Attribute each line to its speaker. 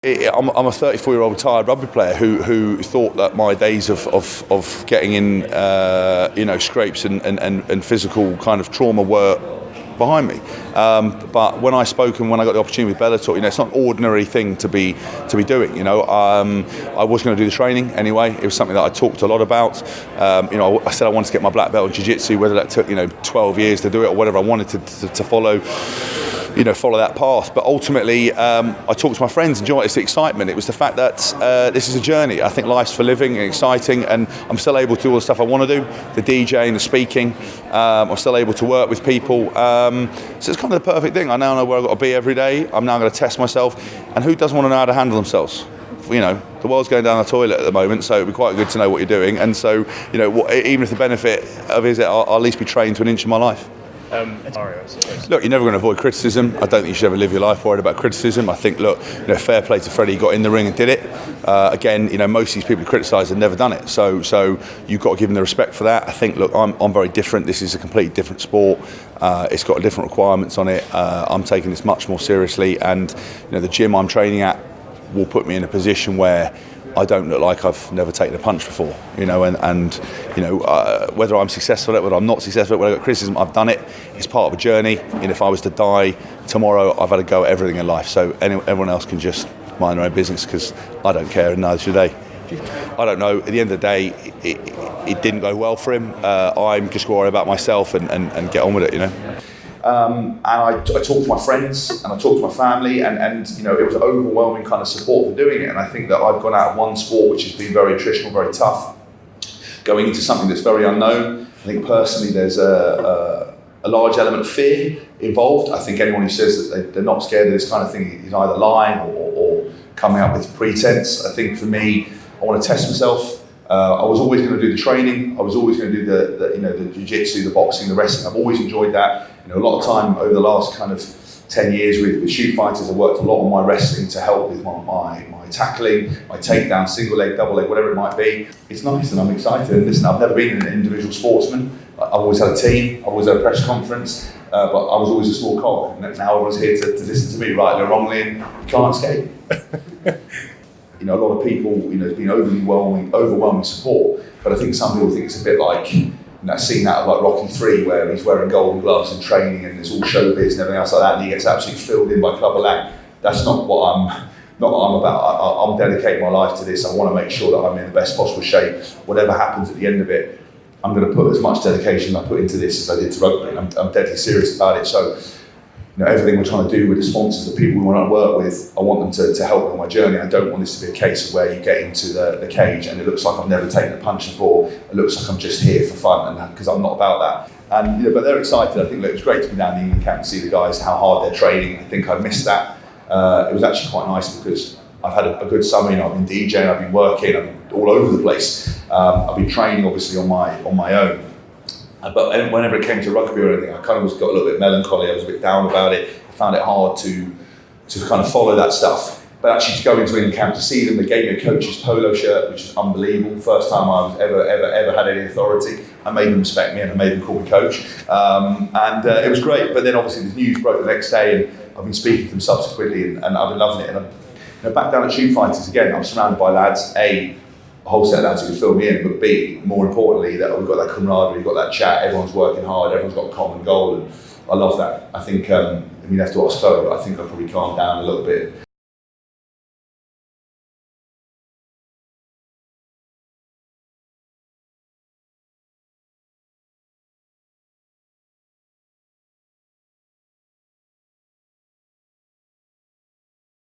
Speaker 1: I'm a 34-year-old retired rugby player who thought that my days of getting in scrapes and physical kind of trauma were behind me. But when I spoke and when I got the opportunity with Bellator, it's not an ordinary thing to be doing. I was going to do the training anyway. It was something that I talked a lot about. I said I wanted to get my black belt in jiu-jitsu, whether that took 12 years to do it or whatever. I wanted to follow that path. But ultimately, I talked to my friends, and it's the excitement. It was the fact that this is a journey. I think life's for living and exciting, and I'm still able to do all the stuff I want to do, the DJing, the speaking. I'm still able to work with people. So it's kind of the perfect thing. I now know where I've got to be every day. I'm now going to test myself. And who doesn't want to know how to handle themselves? The world's going down the toilet at the moment, so it'd be quite good to know what you're doing. And so, even if the benefit of it is that I'll at least be trained to an inch of my life. Look, you're never going to avoid criticism. I don't think you should ever live your life worried about criticism. I think, fair play to Freddie. He got in the ring and did it. Again, most of these people who criticise have never done it. So you've got to give them the respect for that. I think, I'm very different. This is a completely different sport. It's got different requirements on it. I'm taking this much more seriously, and the gym I'm training at will put me in a position where I don't look like I've never taken a punch before, whether I'm successful at it, whether I'm not successful at it, whether I get criticism, I've done it. It's part of a journey, and if I was to die tomorrow, I've had to go at everything in life. So everyone else can just mind their own business, because I don't care, and neither should they. I don't know. At the end of the day, it didn't go well for him. I'm just worried about myself and get on with it, And I talked to my friends and I talked to my family, and it was overwhelming kind of support for doing it. And I think that I've gone out of one sport which has been very attritional, very tough, going into something that's very unknown. I think personally there's a large element of fear involved. I think anyone who says that they're not scared of this kind of thing is either lying or coming up with pretense. I think for me, I want to test myself. I was always going to do the training. I was always going to do the jiu-jitsu, the boxing, the wrestling. I've always enjoyed that. A lot of time over the last kind of 10 years with shoot fighters, I've worked a lot on my wrestling to help with my tackling, my takedown, single leg, double leg, whatever it might be. It's nice and I'm excited. And listen, I've never been an individual sportsman. I've always had a team. I've always had a press conference, but I was always a small cog. And now everyone's here to listen to me, rightly or wrongly, and you can't escape. A lot of people, it's been overwhelming support, but I think some people think it's a bit like, seeing that of like Rocky 3, where he's wearing golden gloves and training, and there's all showbiz and everything else like that, and he gets absolutely filled in by Clubber Lang. That's not what I'm about. I'm dedicating my life to this. I want to make sure that I'm in the best possible shape. Whatever happens at the end of it, I'm going to put as much dedication I put into this as I did to rugby. And I'm deadly serious about it. So, everything we're trying to do with the sponsors, the people we want to work with, I want them to help me on my journey. I don't want this to be a case of where you get into the cage and it looks like I've never taken a punch before. It looks like I'm just here for fun, and because I'm not about that. And but they're excited. I think it was great to be down in the England camp and see the guys, how hard they're training. I think I missed that. It was actually quite nice because I've had a good summer. I've been DJing, I've been working, I've been all over the place. I've been training obviously on my own. But whenever it came to rugby or anything, I kind of got a little bit melancholy. I was a bit down about it. I found it hard to kind of follow that stuff. But actually to go into England camp to see them, they gave me a coach's polo shirt, which is unbelievable. First time I was ever had any authority. I made them respect me and I made them call me coach. It was great. But then obviously the news broke the next day, and I've been speaking to them subsequently, and I've been loving it. And back down at Shoot Fighters again, I'm surrounded by lads, A whole set of lads who can fill me in, but B, more importantly, that we've got that camaraderie, we've got that chat, everyone's working hard, everyone's got a common goal, and I love that. I think, you have to ask Chloe, but I think I've probably calmed down a little bit.